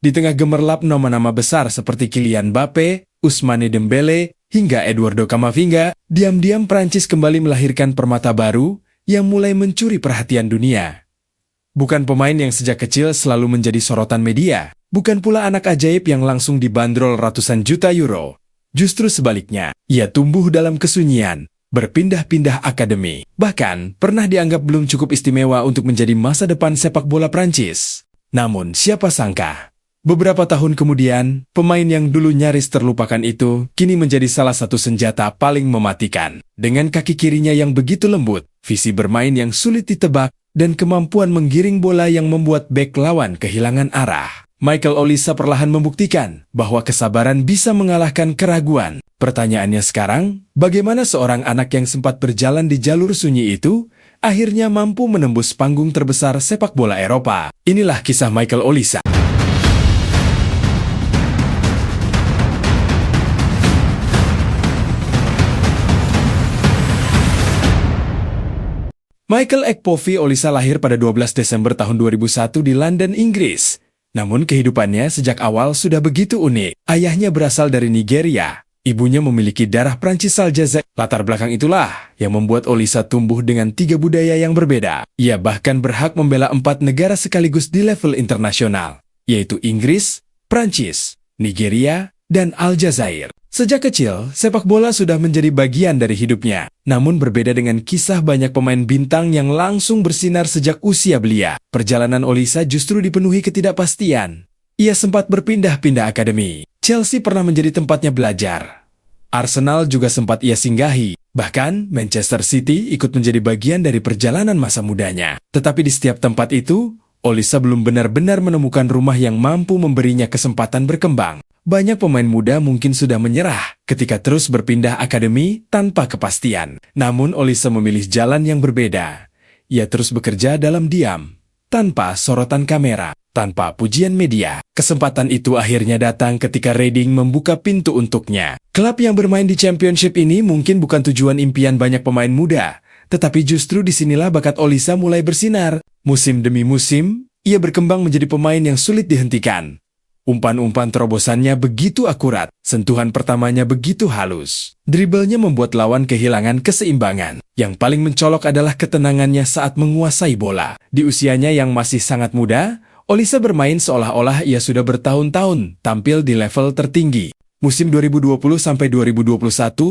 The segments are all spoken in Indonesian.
Di tengah gemerlap nama-nama besar seperti Kylian Mbappe, Ousmane Dembele, hingga Eduardo Camavinga, diam-diam Prancis kembali melahirkan permata baru yang mulai mencuri perhatian dunia. Bukan pemain yang sejak kecil selalu menjadi sorotan media, bukan pula anak ajaib yang langsung dibanderol ratusan juta euro. Justru sebaliknya, ia tumbuh dalam kesunyian, berpindah-pindah akademi. Bahkan, pernah dianggap belum cukup istimewa untuk menjadi masa depan sepak bola Prancis. Namun, siapa sangka, beberapa tahun kemudian, pemain yang dulu nyaris terlupakan itu kini menjadi salah satu senjata paling mematikan. Dengan kaki kirinya yang begitu lembut, visi bermain yang sulit ditebak, dan kemampuan menggiring bola yang membuat bek lawan kehilangan arah, Michael Olise perlahan membuktikan bahwa kesabaran bisa mengalahkan keraguan. Pertanyaannya sekarang, bagaimana seorang anak yang sempat berjalan di jalur sunyi itu akhirnya mampu menembus panggung terbesar sepak bola Eropa? Inilah kisah Michael Olise. Michael Ekpovi Olise lahir pada 12 Desember tahun 2001 di London, Inggris. Namun kehidupannya sejak awal sudah begitu unik. Ayahnya berasal dari Nigeria. Ibunya memiliki darah Prancis Aljazair. Latar belakang itulah yang membuat Olise tumbuh dengan 3 budaya yang berbeda. Ia bahkan berhak membela 4 negara sekaligus di level internasional, yaitu Inggris, Prancis, Nigeria, dan Aljazair. Sejak kecil, sepak bola sudah menjadi bagian dari hidupnya. Namun berbeda dengan kisah banyak pemain bintang yang langsung bersinar sejak usia belia, perjalanan Olise justru dipenuhi ketidakpastian. Ia sempat berpindah-pindah akademi. Chelsea pernah menjadi tempatnya belajar. Arsenal juga sempat ia singgahi. Bahkan, Manchester City ikut menjadi bagian dari perjalanan masa mudanya. Tetapi di setiap tempat itu, Olise belum benar-benar menemukan rumah yang mampu memberinya kesempatan berkembang. Banyak pemain muda mungkin sudah menyerah ketika terus berpindah akademi tanpa kepastian. Namun Olise memilih jalan yang berbeda. Ia terus bekerja dalam diam, tanpa sorotan kamera, tanpa pujian media. Kesempatan itu akhirnya datang ketika Reading membuka pintu untuknya. Klub yang bermain di Championship ini mungkin bukan tujuan impian banyak pemain muda, tetapi justru disinilah bakat Olise mulai bersinar. Musim demi musim, ia berkembang menjadi pemain yang sulit dihentikan. Umpan-umpan terobosannya begitu akurat, sentuhan pertamanya begitu halus. Dribblenya membuat lawan kehilangan keseimbangan. Yang paling mencolok adalah ketenangannya saat menguasai bola. Di usianya yang masih sangat muda, Olise bermain seolah-olah ia sudah bertahun-tahun tampil di level tertinggi. Musim 2020-2021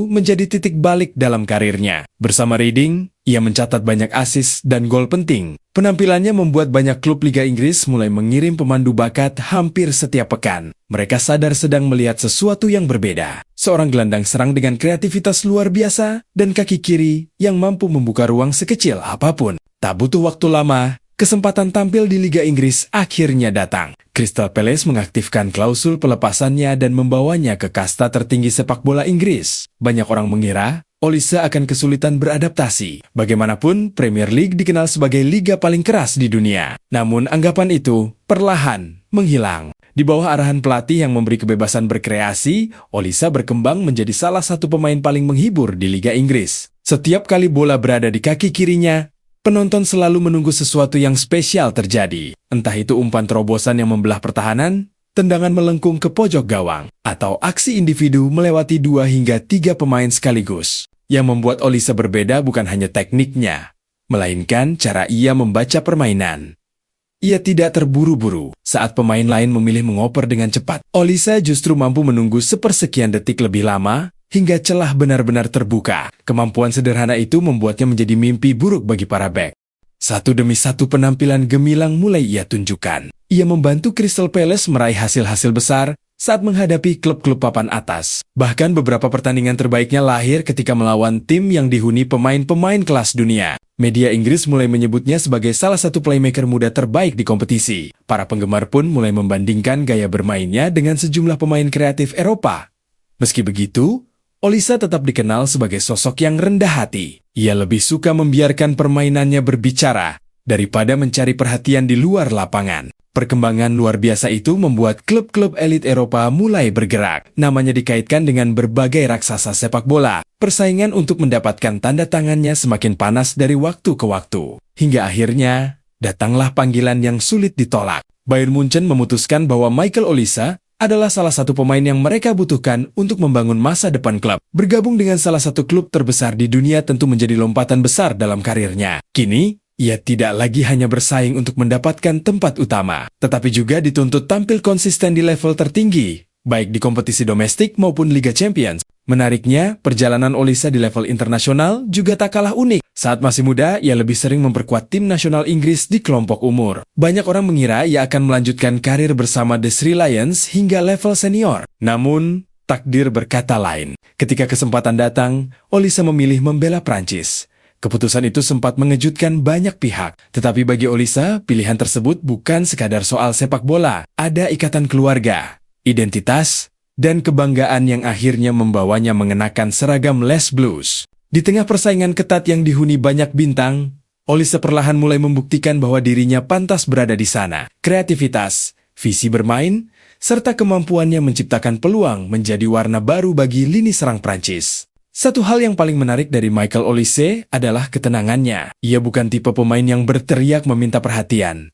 menjadi titik balik dalam karirnya. Bersama Reading, ia mencatat banyak assist dan gol penting. Penampilannya membuat banyak klub Liga Inggris mulai mengirim pemandu bakat hampir setiap pekan. Mereka sadar sedang melihat sesuatu yang berbeda. Seorang gelandang serang dengan kreativitas luar biasa dan kaki kiri yang mampu membuka ruang sekecil apapun. Tak butuh waktu lama, kesempatan tampil di Liga Inggris akhirnya datang. Crystal Palace mengaktifkan klausul pelepasannya dan membawanya ke kasta tertinggi sepak bola Inggris. Banyak orang mengira Olise akan kesulitan beradaptasi. Bagaimanapun, Premier League dikenal sebagai liga paling keras di dunia. Namun anggapan itu perlahan menghilang. Di bawah arahan pelatih yang memberi kebebasan berkreasi, Olise berkembang menjadi salah satu pemain paling menghibur di Liga Inggris. Setiap kali bola berada di kaki kirinya, penonton selalu menunggu sesuatu yang spesial terjadi. Entah itu umpan terobosan yang membelah pertahanan, tendangan melengkung ke pojok gawang, atau aksi individu melewati 2 hingga 3 pemain sekaligus. Yang membuat Olise berbeda bukan hanya tekniknya, melainkan cara ia membaca permainan. Ia tidak terburu-buru saat pemain lain memilih mengoper dengan cepat. Olise justru mampu menunggu sepersekian detik lebih lama, hingga celah benar-benar terbuka. Kemampuan sederhana itu membuatnya menjadi mimpi buruk bagi para bek. Satu demi satu penampilan gemilang mulai ia tunjukkan. Ia membantu Crystal Palace meraih hasil-hasil besar saat menghadapi klub-klub papan atas. Bahkan beberapa pertandingan terbaiknya lahir ketika melawan tim yang dihuni pemain-pemain kelas dunia. Media Inggris mulai menyebutnya sebagai salah satu playmaker muda terbaik di kompetisi. Para penggemar pun mulai membandingkan gaya bermainnya dengan sejumlah pemain kreatif Eropa. Meski begitu, Olise tetap dikenal sebagai sosok yang rendah hati. Ia lebih suka membiarkan permainannya berbicara daripada mencari perhatian di luar lapangan. Perkembangan luar biasa itu membuat klub-klub elit Eropa mulai bergerak. Namanya dikaitkan dengan berbagai raksasa sepak bola. Persaingan untuk mendapatkan tanda tangannya semakin panas dari waktu ke waktu. Hingga akhirnya, datanglah panggilan yang sulit ditolak. Bayern Munchen memutuskan bahwa Michael Olise adalah salah satu pemain yang mereka butuhkan untuk membangun masa depan klub. Bergabung dengan salah satu klub terbesar di dunia tentu menjadi lompatan besar dalam karirnya. Kini, ia tidak lagi hanya bersaing untuk mendapatkan tempat utama, tetapi juga dituntut tampil konsisten di level tertinggi, baik di kompetisi domestik maupun Liga Champions. Menariknya, perjalanan Olise di level internasional juga tak kalah unik. Saat masih muda, ia lebih sering memperkuat tim nasional Inggris di kelompok umur. Banyak orang mengira ia akan melanjutkan karir bersama The Three Lions hingga level senior. Namun, takdir berkata lain. Ketika kesempatan datang, Olise memilih membela Prancis. Keputusan itu sempat mengejutkan banyak pihak. Tetapi bagi Olise, pilihan tersebut bukan sekadar soal sepak bola. Ada ikatan keluarga, identitas, dan kebanggaan yang akhirnya membawanya mengenakan seragam Les Blues. Di tengah persaingan ketat yang dihuni banyak bintang, Olise perlahan mulai membuktikan bahwa dirinya pantas berada di sana. Kreativitas, visi bermain, serta kemampuannya menciptakan peluang menjadi warna baru bagi lini serang Prancis. Satu hal yang paling menarik dari Michael Olise adalah ketenangannya. Ia bukan tipe pemain yang berteriak meminta perhatian.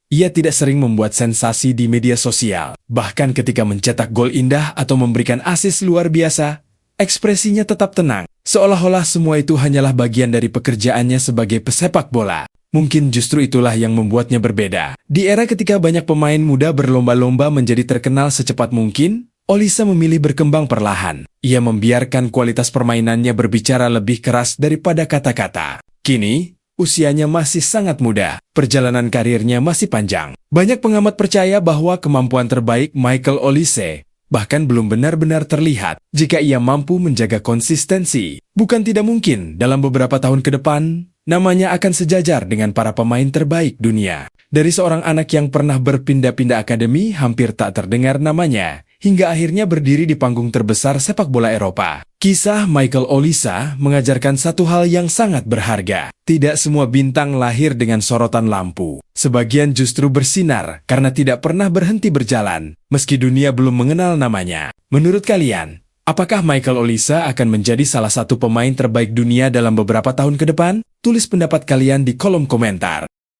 Ia tidak sering membuat sensasi di media sosial. Bahkan ketika mencetak gol indah atau memberikan assist luar biasa, ekspresinya tetap tenang. Seolah-olah semua itu hanyalah bagian dari pekerjaannya sebagai pesepak bola. Mungkin justru itulah yang membuatnya berbeda. Di era ketika banyak pemain muda berlomba-lomba menjadi terkenal secepat mungkin, Olise memilih berkembang perlahan. Ia membiarkan kualitas permainannya berbicara lebih keras daripada kata-kata. Kini, usianya masih sangat muda, perjalanan karirnya masih panjang. Banyak pengamat percaya bahwa kemampuan terbaik Michael Olise bahkan belum benar-benar terlihat jika ia mampu menjaga konsistensi. Bukan tidak mungkin dalam beberapa tahun ke depan, namanya akan sejajar dengan para pemain terbaik dunia. Dari seorang anak yang pernah berpindah-pindah akademi, hampir tak terdengar namanya, hingga akhirnya berdiri di panggung terbesar sepak bola Eropa. Kisah Michael Olise mengajarkan satu hal yang sangat berharga. Tidak semua bintang lahir dengan sorotan lampu. Sebagian justru bersinar karena tidak pernah berhenti berjalan, meski dunia belum mengenal namanya. Menurut kalian, apakah Michael Olise akan menjadi salah satu pemain terbaik dunia dalam beberapa tahun ke depan? Tulis pendapat kalian di kolom komentar.